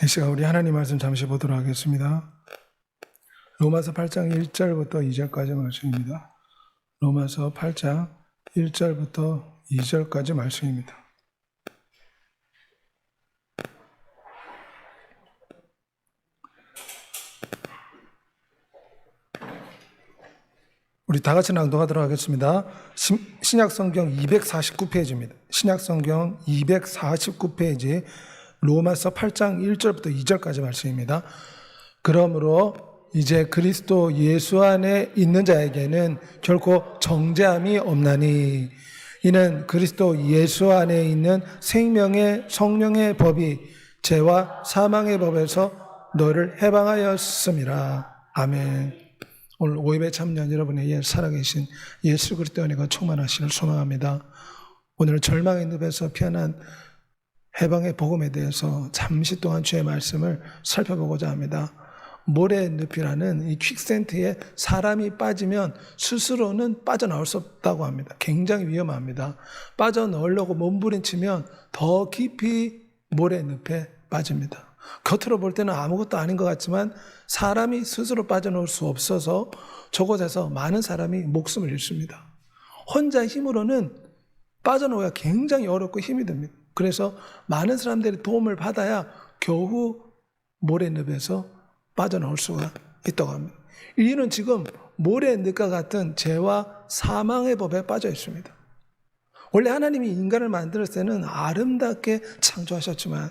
이 시간 우리 하나님 말씀 잠시 보도록 하겠습니다. 로마서 8장 1절부터 2절까지 말씀입니다. 로마서 8장 1절부터 2절까지 말씀입니다. 우리 다 같이 낭독하도록 하겠습니다. 신약성경 249페이지입니다. 신약성경 249페이지 로마서 8장 1절부터 2절까지 말씀입니다. 그러므로 이제 그리스도 예수 안에 있는 자에게는 결코 정죄함이 없나니 이는 그리스도 예수 안에 있는 생명의 성령의 법이 죄와 사망의 법에서 너를 해방하였음이라. 아멘. 오늘 오입에 참여한 여러분의 살아계신 예수 그리스도의 은혜가 충만하시길 소망합니다. 오늘 절망의 늪에서 피어난 해방의 복음에 대해서 잠시 동안 주의 말씀을 살펴보고자 합니다. 모래의 늪이라는 이 퀵센트에 사람이 빠지면 스스로는 빠져나올 수 없다고 합니다. 굉장히 위험합니다. 빠져나오려고 몸부림치면 더 깊이 모래의 늪에 빠집니다. 겉으로 볼 때는 아무것도 아닌 것 같지만 사람이 스스로 빠져나올 수 없어서 저곳에서 많은 사람이 목숨을 잃습니다. 혼자 힘으로는 빠져나오기가 굉장히 어렵고 힘이 듭니다. 그래서 많은 사람들이 도움을 받아야 겨우 모래늪에서 빠져나올 수가 있다고 합니다. 인류는 지금 모래늪과 같은 죄와 사망의 법에 빠져 있습니다. 원래 하나님이 인간을 만들었을 때는 아름답게 창조하셨지만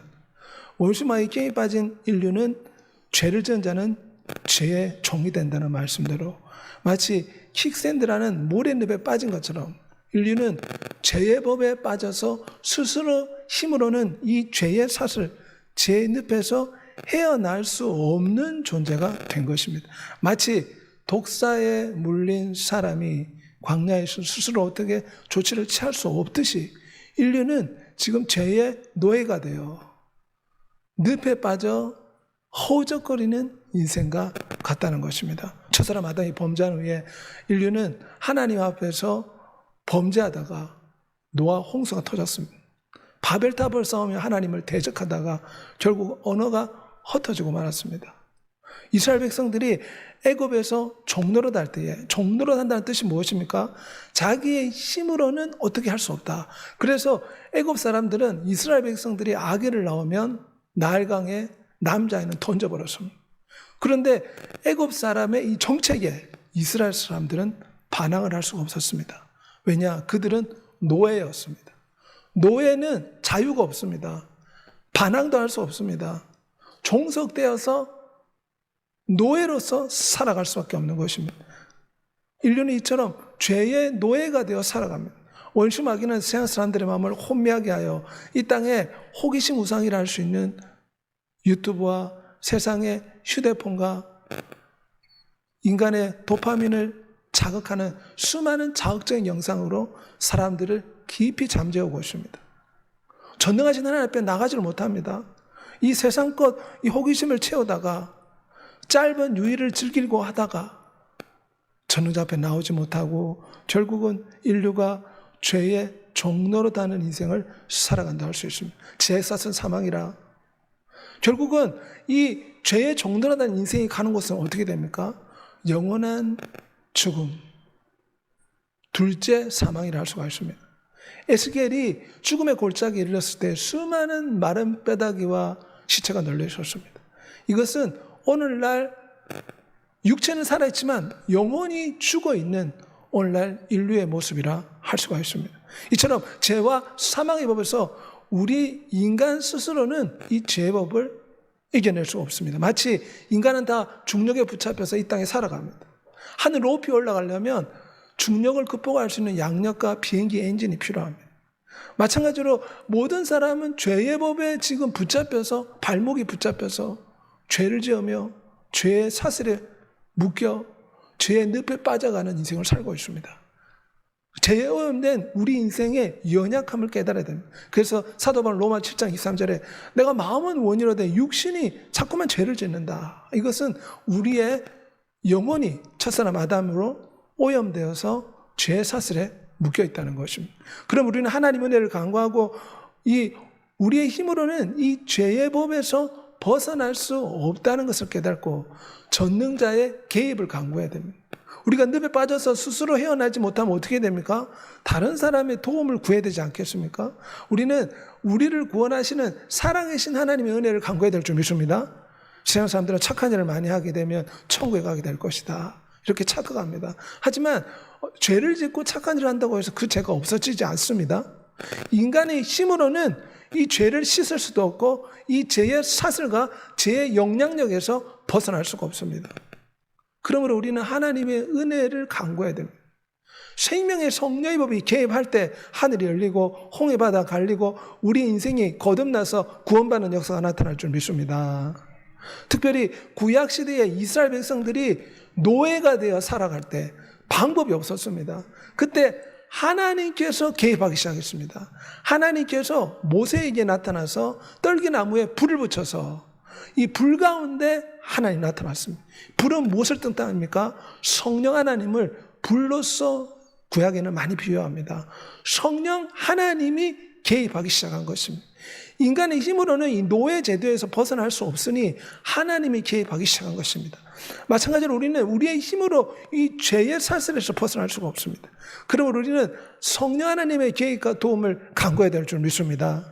원수마귀의 깨에 빠진 인류는 죄를 지은 자는 죄의 종이 된다는 말씀대로 마치 킥샌드라는 모래늪에 빠진 것처럼 인류는 죄의 법에 빠져서 스스로 힘으로는 이 죄의 사슬, 죄의 늪에서 헤어날 수 없는 존재가 된 것입니다. 마치 독사에 물린 사람이 광야에서 스스로 어떻게 조치를 취할 수 없듯이 인류는 지금 죄의 노예가 되어 늪에 빠져 허우적거리는 인생과 같다는 것입니다. 첫사람 아담이 범죄한 후에 인류는 하나님 앞에서 범죄하다가 노아 홍수가 터졌습니다. 바벨탑을 쌓으며 하나님을 대적하다가 결국 언어가 흩어지고 말았습니다. 이스라엘 백성들이 애굽에서 종노릇할 때에 종노릇한다는 뜻이 무엇입니까? 자기의 힘으로는 어떻게 할 수 없다. 그래서 애굽 사람들은 이스라엘 백성들이 아기를 낳으면 나일강에 남자아이는 던져버렸습니다. 그런데 애굽 사람의 이 정책에 이스라엘 사람들은 반항을 할 수가 없었습니다. 왜냐? 그들은 노예였습니다. 노예는 자유가 없습니다. 반항도 할 수 없습니다. 종속되어서 노예로서 살아갈 수밖에 없는 것입니다. 인류는 이처럼 죄의 노예가 되어 살아갑니다. 원수 마귀는 세상 사람들의 마음을 혼미하게 하여 이 땅에 호기심 우상이라 할 수 있는 유튜브와 세상의 휴대폰과 인간의 도파민을 자극하는 수많은 자극적인 영상으로 사람들을 깊이 잠재우고 있습니다. 전능하신 하나님 앞에 나가지를 못합니다. 이 세상 것, 이 호기심을 채우다가 짧은 유의를 즐기려고 하다가 전능자 앞에 나오지 못하고 결국은 인류가 죄의 종노릇하는 인생을 살아간다 할 수 있습니다. 죄의 싹은 사망이라. 결국은 이 죄의 종노릇하는 인생이 가는 곳은 어떻게 됩니까? 영원한 죽음, 둘째 사망이라 할 수가 있습니다. 에스겔이 죽음의 골짜기에 이르렀을 때 수많은 마른 뼈다귀와 시체가 널려 있었습니다. 이것은 오늘날 육체는 살아있지만 영혼이 죽어있는 오늘날 인류의 모습이라 할 수가 있습니다. 이처럼 죄와 사망의 법에서 우리 인간 스스로는 이 죄의 법을 이겨낼 수 없습니다. 마치 인간은 다 중력에 붙잡혀서 이 땅에 살아갑니다. 하늘 높이 올라가려면 중력을 극복할 수 있는 양력과 비행기 엔진이 필요합니다. 마찬가지로 모든 사람은 죄의 법에 지금 붙잡혀서 발목이 붙잡혀서 죄를 지으며 죄의 사슬에 묶여 죄의 늪에 빠져가는 인생을 살고 있습니다. 죄에 오염된 우리 인생의 연약함을 깨달아야 됩니다. 그래서 사도 바울 로마 7장 23절에 내가 마음은 원이로되 육신이 자꾸만 죄를 짓는다. 이것은 우리의 영혼이 첫사람 아담으로 오염되어서 죄의 사슬에 묶여 있다는 것입니다. 그럼 우리는 하나님의 은혜를 간구하고 우리의 힘으로는 이 죄의 법에서 벗어날 수 없다는 것을 깨닫고 전능자의 개입을 강구해야 됩니다. 우리가 늪에 빠져서 스스로 헤어나지 못하면 어떻게 됩니까? 다른 사람의 도움을 구해야 되지 않겠습니까? 우리는 우리를 구원하시는 살아계신 하나님의 은혜를 강구해야 될 줄 믿습니다. 세상 사람들은 착한 일을 많이 하게 되면 천국에 가게 될 것이다, 이렇게 착각합니다. 하지만 죄를 짓고 착한 일을 한다고 해서 그 죄가 없어지지 않습니다. 인간의 힘으로는 이 죄를 씻을 수도 없고 이 죄의 사슬과 죄의 영향력에서 벗어날 수가 없습니다. 그러므로 우리는 하나님의 은혜를 간구해야 됩니다. 생명의 성령의 법이 개입할 때 하늘이 열리고 홍해바다 갈리고 우리 인생이 거듭나서 구원받는 역사가 나타날 줄 믿습니다. 특별히 구약시대의 이스라엘 백성들이 노예가 되어 살아갈 때 방법이 없었습니다. 그때 하나님께서 개입하기 시작했습니다. 하나님께서 모세에게 나타나서 떨기나무에 불을 붙여서 이 불 가운데 하나님이 나타났습니다. 불은 무엇을 뜻합니까? 성령 하나님을 불로써 구약에는 많이 비유합니다. 성령 하나님이 개입하기 시작한 것입니다. 인간의 힘으로는 이 노예 제도에서 벗어날 수 없으니 하나님이 개입하기 시작한 것입니다. 마찬가지로 우리는 우리의 힘으로 이 죄의 사슬에서 벗어날 수가 없습니다. 그러므로 우리는 성령 하나님의 개입과 도움을 간구해야 될 줄 믿습니다.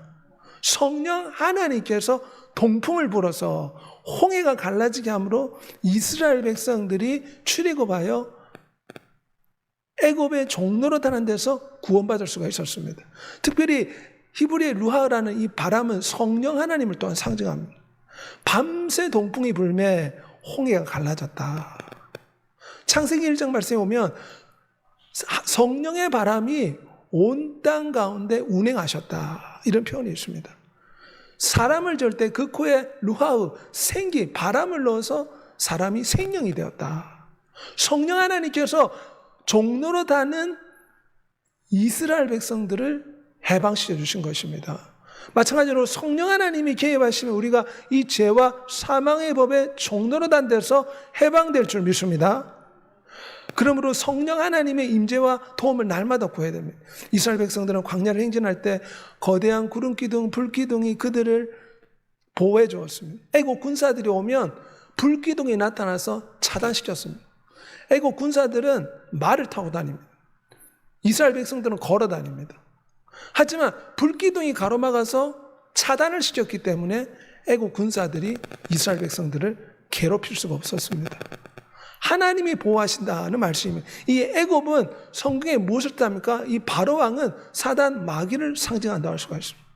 성령 하나님께서 동풍을 불어서 홍해가 갈라지게 함으로 이스라엘 백성들이 출애굽하여 애굽의 종로로 타는 데서 구원받을 수가 있었습니다. 특별히 히브리의 루하라는 이 바람은 성령 하나님을 또한 상징합니다. 밤새 동풍이 불매 홍해가 갈라졌다. 창세기 1장 말씀에 보면 성령의 바람이 온 땅 가운데 운행하셨다, 이런 표현이 있습니다. 사람을 젬 때 그 코에 루하우, 생기, 바람을 넣어서 사람이 생명이 되었다. 성령 하나님께서 종로로 타는 이스라엘 백성들을 해방시켜 주신 것입니다. 마찬가지로 성령 하나님이 개입하시면 우리가 이 죄와 사망의 법에 종로로 단 데서 해방될 줄 믿습니다. 그러므로 성령 하나님의 임재와 도움을 날마다 구해야 됩니다. 이스라엘 백성들은 광야를 행진할 때 거대한 구름기둥, 불기둥이 그들을 보호해 주었습니다. 애국 군사들이 오면 불기둥이 나타나서 차단시켰습니다. 애국 군사들은 말을 타고 다닙니다. 이스라엘 백성들은 걸어 다닙니다. 하지만 불기둥이 가로막아서 차단을 시켰기 때문에 애국 군사들이 이스라엘 백성들을 괴롭힐 수가 없었습니다. 하나님이 보호하신다는 말씀입니다. 이 애굽은 성경에 무엇을 뜻합니까? 이 바로왕은 사단 마귀를 상징한다고 할 수가 있습니다.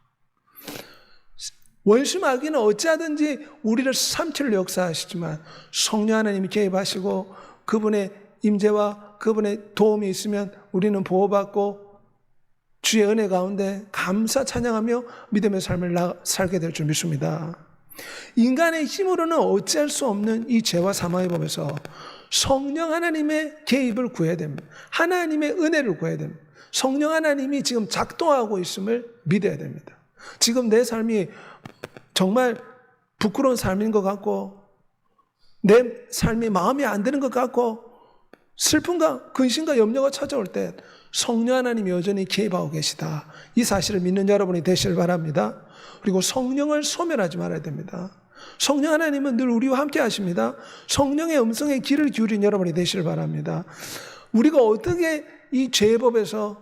원수 마귀는 어찌하든지 우리를 삼키려 역사하시지만 성령 하나님이 개입하시고 그분의 임재와 그분의 도움이 있으면 우리는 보호받고 주의 은혜 가운데 감사 찬양하며 믿음의 삶을 살게 될 줄 믿습니다. 인간의 힘으로는 어찌할 수 없는 이 죄와 사망의 법에서 성령 하나님의 개입을 구해야 됩니다. 하나님의 은혜를 구해야 됩니다. 성령 하나님이 지금 작동하고 있음을 믿어야 됩니다. 지금 내 삶이 정말 부끄러운 삶인 것 같고 내 삶이 마음에 안 드는 것 같고 슬픔과 근심과 염려가 찾아올 때 성령 하나님이 여전히 개입하고 계시다, 이 사실을 믿는 여러분이 되시길 바랍니다. 그리고 성령을 소멸하지 말아야 됩니다. 성령 하나님은 늘 우리와 함께 하십니다. 성령의 음성에 귀를 기울인 여러분이 되시길 바랍니다. 우리가 어떻게 이 죄의 법에서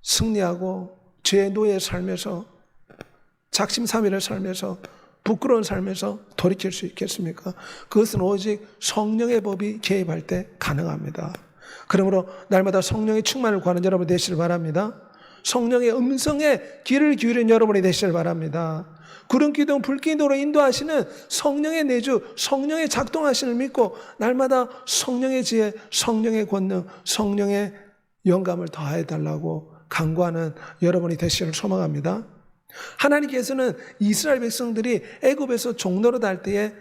승리하고 죄의 노예의 삶에서 작심삼일의 삶에서 부끄러운 삶에서 돌이킬 수 있겠습니까? 그것은 오직 성령의 법이 개입할 때 가능합니다. 그러므로 날마다 성령의 충만을 구하는 여러분 되시길 바랍니다. 성령의 음성에 귀를 기울인 여러분이 되시길 바랍니다. 구름기둥, 불기둥으로 인도하시는 성령의 내주, 성령의 작동하심을 믿고 날마다 성령의 지혜, 성령의 권능, 성령의 영감을 더해달라고 간구하는 여러분이 되시기를 소망합니다. 하나님께서는 이스라엘 백성들이 애굽에서 종로로 달 때에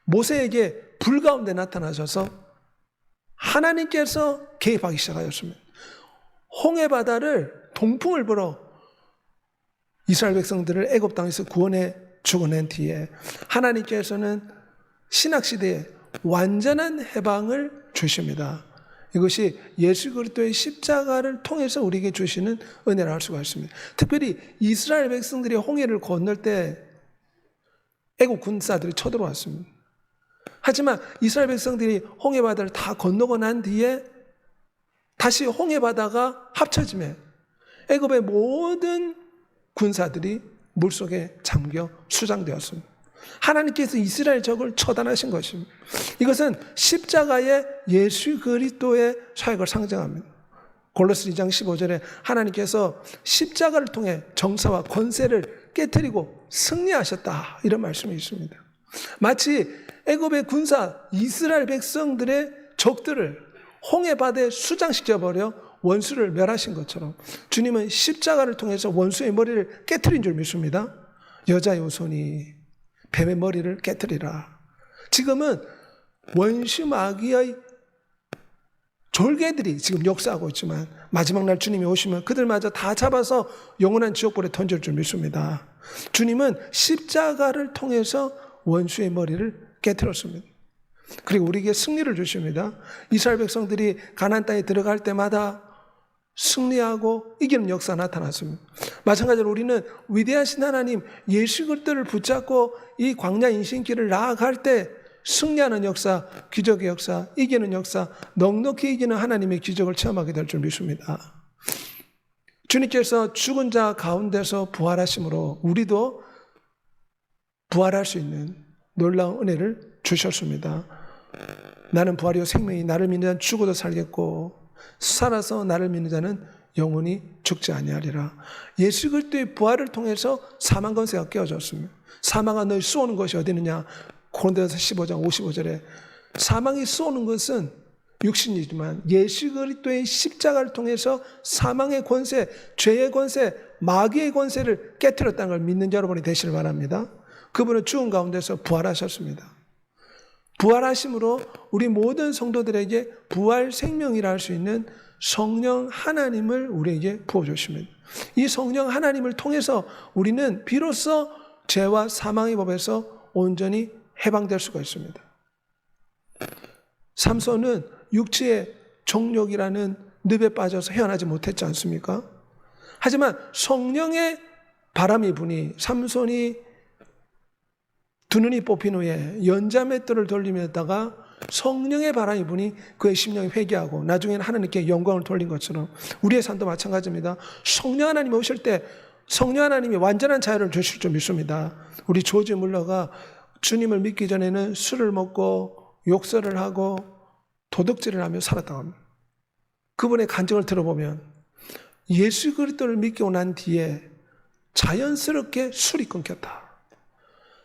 모세에게 불 가운데 나타나셔서 하나님께서 개입하기 시작하였습니다. 홍해 바다를 동풍을 불어 이스라엘 백성들을 애굽 땅에서 구원해 주고낸 뒤에 하나님께서는 신약시대에 완전한 해방을 주십니다. 이것이 예수 그리스도의 십자가를 통해서 우리에게 주시는 은혜라 할 수가 있습니다. 특별히 이스라엘 백성들이 홍해를 건널 때 애국 군사들이 쳐들어왔습니다. 하지만 이스라엘 백성들이 홍해바다를 다 건너고 난 뒤에 다시 홍해바다가 합쳐지면 애굽의 모든 군사들이 물속에 잠겨 수장되었습니다. 하나님께서 이스라엘 적을 처단하신 것입니다. 이것은 십자가의 예수 그리스도의 사역을 상징합니다. 골로새 2장 15절에 하나님께서 십자가를 통해 정사와 권세를 깨뜨리고 승리하셨다, 이런 말씀이 있습니다. 마치 애굽의 군사 이스라엘 백성들의 적들을 홍해바다에 수장시켜버려 원수를 멸하신 것처럼 주님은 십자가를 통해서 원수의 머리를 깨뜨린 줄 믿습니다. 여자의 후손이 뱀의 머리를 깨뜨리라. 지금은 원수 마귀의 졸개들이 지금 역사하고 있지만 마지막 날 주님이 오시면 그들마저 다 잡아서 영원한 지옥불에 던질 줄 믿습니다. 주님은 십자가를 통해서 원수의 머리를 깨뜨렸습니다. 그리고 우리에게 승리를 주십니다. 이스라엘 백성들이 가나안 땅에 들어갈 때마다 승리하고 이기는 역사가 나타났습니다. 마찬가지로 우리는 위대하신 하나님 예수 그리스도를 붙잡고 이 광야 인생길을 나아갈 때 승리하는 역사, 기적의 역사, 이기는 역사, 넉넉히 이기는 하나님의 기적을 체험하게 될 줄 믿습니다. 주님께서 죽은 자 가운데서 부활하심으로 우리도 부활할 수 있는 놀라운 은혜를 주셨습니다. 나는 부활이요 생명이 나를 믿는 자는 죽어도 살겠고 살아서 나를 믿는 자는 영원히 죽지 아니하리라. 예수 그리스도의 부활을 통해서 사망 권세가 깨어졌습니다. 사망아 너희 쏘는 것이 어디 있느냐. 고린도전서 15장 55절에 사망이 쏘는 것은 육신이지만 예수 그리스도의 십자가를 통해서 사망의 권세, 죄의 권세, 마귀의 권세를 깨뜨렸다는 걸 믿는 여러분이 되시길 바랍니다. 그분은 죽은 가운데서 부활하셨습니다. 부활하심으로 우리 모든 성도들에게 부활 생명이라 할 수 있는 성령 하나님을 우리에게 부어주십니다. 이 성령 하나님을 통해서 우리는 비로소 죄와 사망의 법에서 온전히 해방될 수가 있습니다. 삼손은 육체의 정욕이라는 늪에 빠져서 헤어나지 못했지 않습니까? 하지만 성령의 바람이 부니 삼손이 두 눈이 뽑힌 후에 연자맷돌을 돌리면다가 성령의 바람이 부니 그의 심령이 회개하고 나중에는 하나님께 영광을 돌린 것처럼 우리의 삶도 마찬가지입니다. 성령 하나님이 오실 때 성령 하나님이 완전한 자유를 주실 줄 믿습니다. 우리 조지 물러가 주님을 믿기 전에는 술을 먹고 욕설을 하고 도둑질을 하며 살았다고 합니다. 그분의 간증을 들어보면 예수 그리스도를 믿고 난 뒤에 자연스럽게 술이 끊겼다.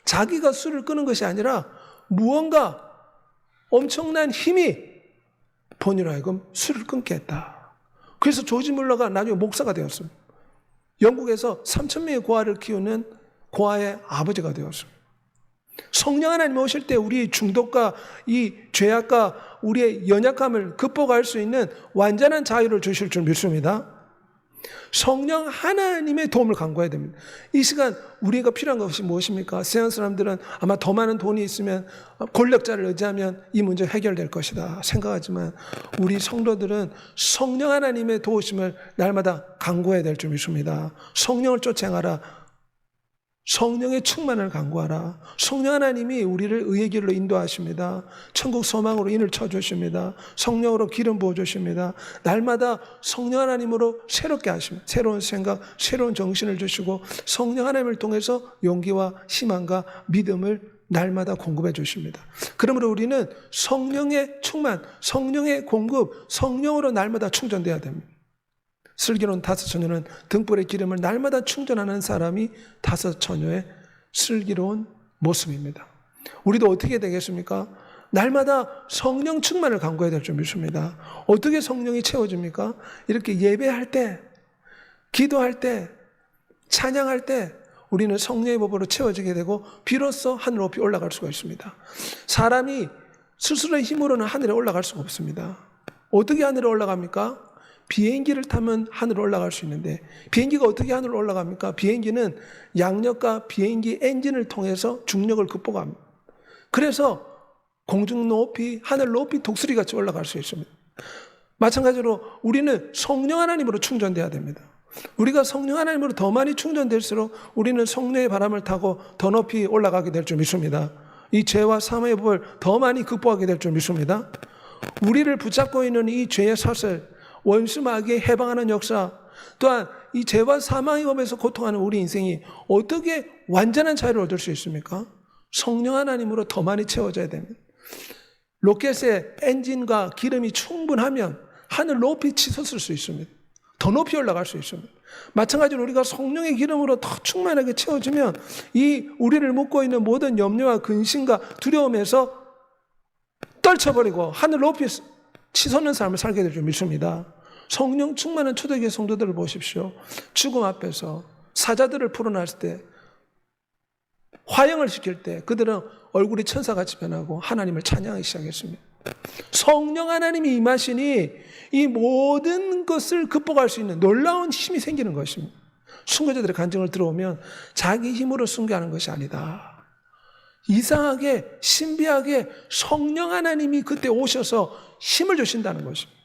자기가 술을 끊은 것이 아니라 무언가 엄청난 힘이 본인으로 하여금 술을 끊게 했다. 그래서 조지 물러가 나중에 목사가 되었습니다. 영국에서 3,000명의 고아를 키우는 고아의 아버지가 되었습니다. 성령 하나님 오실 때 우리의 중독과 이 죄악과 우리의 연약함을 극복할 수 있는 완전한 자유를 주실 줄 믿습니다. 성령 하나님의 도움을 간구해야 됩니다. 이 시간 우리가 필요한 것이 무엇입니까? 세상 사람들은 아마 더 많은 돈이 있으면 권력자를 의지하면 이 문제 해결될 것이다 생각하지만 우리 성도들은 성령 하나님의 도우심을 날마다 간구해야 될 줄 믿습니다. 성령을 쫓아가라. 성령의 충만을 간구하라. 성령 하나님이 우리를 의의 길로 인도하십니다. 천국 소망으로 인을 쳐주십니다. 성령으로 기름 부어주십니다. 날마다 성령 하나님으로 새롭게 하십니다. 새로운 생각, 새로운 정신을 주시고 성령 하나님을 통해서 용기와 희망과 믿음을 날마다 공급해 주십니다. 그러므로 우리는 성령의 충만, 성령의 공급, 성령으로 날마다 충전돼야 됩니다. 슬기로운 다섯 처녀는 등불의 기름을 날마다 충전하는 사람이 다섯 처녀의 슬기로운 모습입니다. 우리도 어떻게 되겠습니까? 날마다 성령 충만을 간구해야 될 줄 믿습니다. 어떻게 성령이 채워집니까? 이렇게 예배할 때, 기도할 때, 찬양할 때 우리는 성령의 법으로 채워지게 되고 비로소 하늘 높이 올라갈 수가 있습니다. 사람이 스스로의 힘으로는 하늘에 올라갈 수가 없습니다. 어떻게 하늘에 올라갑니까? 비행기를 타면 하늘로 올라갈 수 있는데 비행기가 어떻게 하늘로 올라갑니까? 비행기는 양력과 비행기 엔진을 통해서 중력을 극복합니다. 그래서 공중 높이, 하늘 높이 독수리같이 올라갈 수 있습니다. 마찬가지로 우리는 성령 하나님으로 충전돼야 됩니다. 우리가 성령 하나님으로 더 많이 충전될수록 우리는 성령의 바람을 타고 더 높이 올라가게 될 줄 믿습니다. 이 죄와 사망의 법을 더 많이 극복하게 될 줄 믿습니다. 우리를 붙잡고 있는 이 죄의 사슬, 원수 마귀에 해방하는 역사, 또한 이 죄와 사망의 법에서 고통하는 우리 인생이 어떻게 완전한 자유를 얻을 수 있습니까? 성령 하나님으로 더 많이 채워져야 됩니다. 로켓의 엔진과 기름이 충분하면 하늘 높이 치솟을 수 있습니다. 더 높이 올라갈 수 있습니다. 마찬가지로 우리가 성령의 기름으로 더 충만하게 채워지면 이 우리를 묶고 있는 모든 염려와 근심과 두려움에서 떨쳐버리고 하늘 높이 치솟는 삶을 살게 될 줄 믿습니다. 성령 충만한 초대교회 성도들을 보십시오. 죽음 앞에서 사자들을 풀어놨을 때, 화형을 시킬 때 그들은 얼굴이 천사같이 변하고 하나님을 찬양하기 시작했습니다. 성령 하나님이 임하시니 이 모든 것을 극복할 수 있는 놀라운 힘이 생기는 것입니다. 순교자들의 간증을 들어오면 자기 힘으로 순교하는 것이 아니다. 이상하게 신비하게 성령 하나님이 그때 오셔서 힘을 주신다는 것입니다.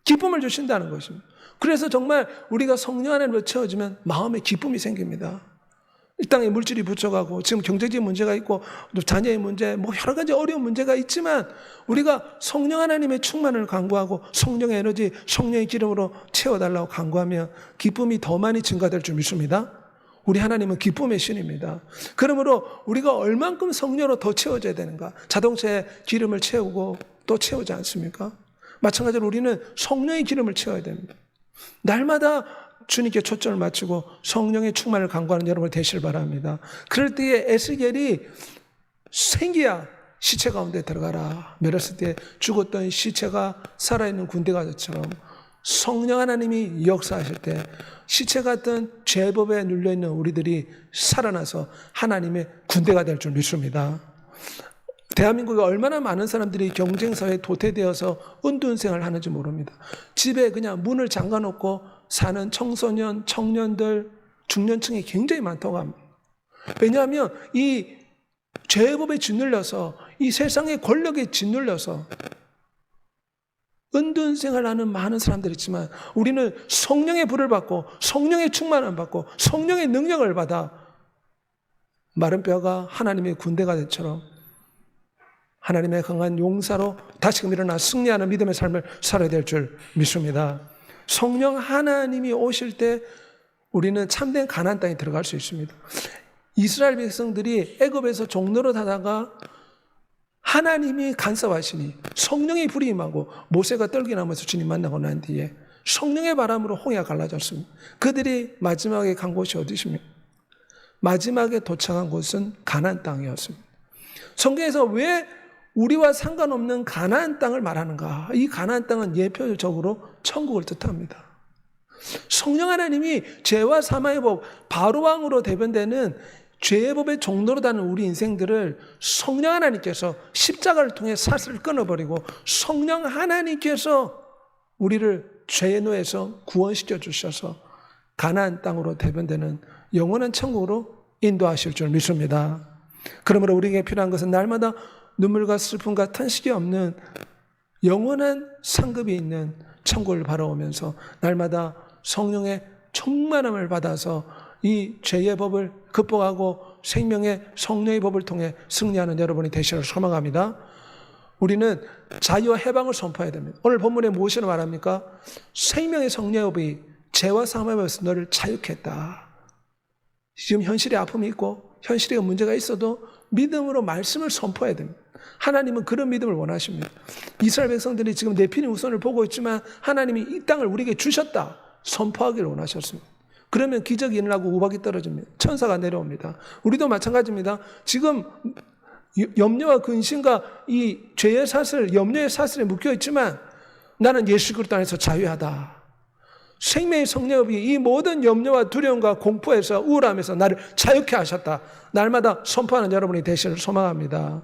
기쁨을 주신다는 것입니다. 그래서 정말 우리가 성령 하나님으로 채워지면 마음에 기쁨이 생깁니다. 이 땅에 물질이 부족하고 지금 경제적인 문제가 있고 자녀의 문제, 뭐 여러 가지 어려운 문제가 있지만 우리가 성령 하나님의 충만을 간구하고 성령의 에너지, 성령의 기름으로 채워달라고 간구하면 기쁨이 더 많이 증가될 줄 믿습니다. 우리 하나님은 기쁨의 신입니다. 그러므로 우리가 얼만큼 성령으로 더 채워져야 되는가? 자동차에 기름을 채우고 또 채우지 않습니까? 마찬가지로 우리는 성령의 기름을 채워야 됩니다. 날마다 주님께 초점을 맞추고 성령의 충만을 간구하는 여러분이 되시길 바랍니다. 그럴 때에 에스겔이 생기야 시체 가운데 들어가라 멸했을 때 죽었던 시체가 살아있는 군대가 것처럼 성령 하나님이 역사하실 때 시체 같은 죄법에 눌려있는 우리들이 살아나서 하나님의 군대가 될 줄 믿습니다. 대한민국에 얼마나 많은 사람들이 경쟁사회에 도태되어서 은둔생활을 하는지 모릅니다. 집에 그냥 문을 잠가놓고 사는 청소년, 청년들, 중년층이 굉장히 많다고 합니다. 왜냐하면 이 죄법에 짓눌려서 이 세상의 권력에 짓눌려서 은둔생활하는 많은 사람들이 있지만 우리는 성령의 불을 받고 성령의 충만을 받고 성령의 능력을 받아 마른 뼈가 하나님의 군대가 된 처럼 하나님의 강한 용사로 다시금 일어나 승리하는 믿음의 삶을 살아야 될 줄 믿습니다. 성령 하나님이 오실 때 우리는 참된 가나안 땅에 들어갈 수 있습니다. 이스라엘 백성들이 애굽에서 종노릇 하다가 하나님이 간섭하시니 성령의 불이 임하고 모세가 떨기나무에서 주님 만나고 난 뒤에 성령의 바람으로 홍해가 갈라졌습니다. 그들이 마지막에 간 곳이 어디십니까? 마지막에 도착한 곳은 가나안 땅이었습니다. 성경에서 왜 우리와 상관없는 가나안 땅을 말하는가? 이 가나안 땅은 예표적으로 천국을 뜻합니다. 성령 하나님이 죄와 사망의 법, 바로왕으로 대변되는 죄의 법의 종로로 다는 우리 인생들을 성령 하나님께서 십자가를 통해 사슬을 끊어버리고 성령 하나님께서 우리를 죄의 노에서 구원시켜 주셔서 가나안 땅으로 대변되는 영원한 천국으로 인도하실 줄 믿습니다. 그러므로 우리에게 필요한 것은 날마다 눈물과 슬픔과 탄식이 없는 영원한 상급이 있는 천국을 바라오면서 날마다 성령의 충만함을 받아서 이 죄의 법을 극복하고 생명의 성령의 법을 통해 승리하는 여러분이 되시기를 소망합니다. 우리는 자유와 해방을 선포해야 됩니다. 오늘 본문에 무엇이라 말합니까? 생명의 성령의 법이 죄와 사망의 법에서 너를 자유케 했다. 지금 현실에 아픔이 있고 현실에 문제가 있어도 믿음으로 말씀을 선포해야 됩니다. 하나님은 그런 믿음을 원하십니다. 이스라엘 백성들이 지금 네피림 후손을 보고 있지만 하나님이 이 땅을 우리에게 주셨다 선포하기를 원하셨습니다. 그러면 기적이 일어나고 우박이 떨어집니다. 천사가 내려옵니다. 우리도 마찬가지입니다. 지금 염려와 근심과 이 죄의 사슬, 염려의 사슬에 묶여 있지만 나는 예수 그리스도 안에서 자유하다. 생명의 성령이 이 모든 염려와 두려움과 공포에서 우울함에서 나를 자유케 하셨다. 날마다 선포하는 여러분이 되시기를 소망합니다.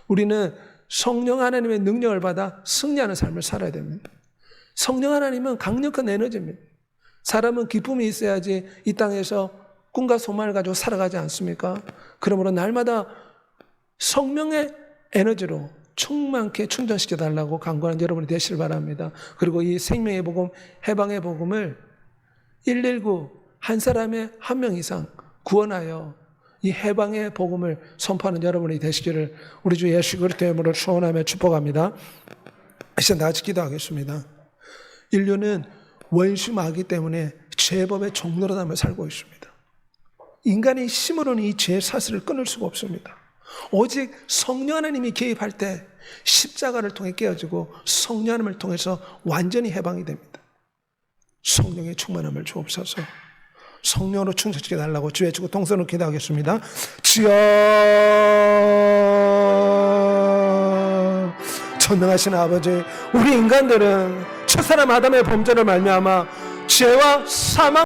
우리는 성령 하나님의 능력을 받아 승리하는 삶을 살아야 됩니다. 성령 하나님은 강력한 에너지입니다. 사람은 기쁨이 있어야지 이 땅에서 꿈과 소망을 가지고 살아가지 않습니까? 그러므로 날마다 성령의 에너지로 충만케 충전시켜달라고 간구하는 여러분이 되시길 바랍니다. 그리고 이 생명의 복음, 해방의 복음을 119 한 사람의 한 명 이상 구원하여 이 해방의 복음을 선포하는 여러분이 되시기를 우리 주 예수 그리스도의 이름으로 축원하며 축복합니다. 이제 나같이 기도하겠습니다. 인류는 원수마귀 때문에 죄법의 종노릇하며 살고 있습니다. 인간의 힘으로는 이 죄의 사슬을 끊을 수가 없습니다. 오직 성령 하나님이 개입할 때 십자가를 통해 깨어지고 성령 하나님을 통해서 완전히 해방이 됩니다. 성령의 충만함을 주옵소서. 성령으로 충족시켜 달라고 주의 주고 동선으로 기도하겠습니다. 주여, 전능하신 아버지, 우리 인간들은 첫사람 아담의 범죄를 말미암아 죄와 사망